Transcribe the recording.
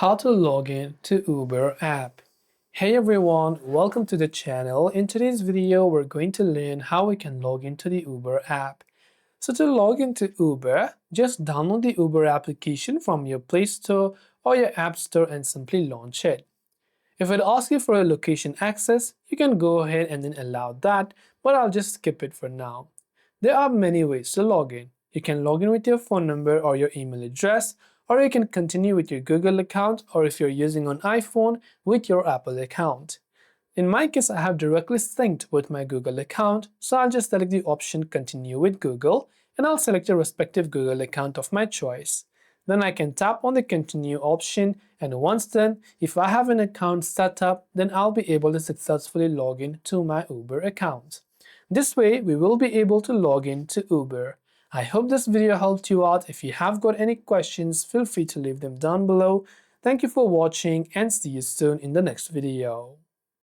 How to log in to Uber app. Hey everyone, welcome to the channel. In today's video, we're going to learn how we can log into the Uber app. So to log into Uber, just download the Uber application from your Play Store or your App Store and simply launch it. If it asks you for a location access, you can go ahead and then allow that, but I'll just skip it for now. There are many ways to log in. You can log in with your phone number or your email address, or you can continue with your Google account, or if you're using an iPhone, with your Apple account. In my case, I have directly synced with my Google account, so I'll just select the option Continue with Google, and I'll select a respective Google account of my choice. Then I can tap on the Continue option, and once done, if I have an account set up, then I'll be able to successfully log in to my Uber account. This way, we will be able to log in to Uber. I hope this video helped you out. If you have got any questions, feel free to leave them down below. Thank you for watching and see you soon in the next video.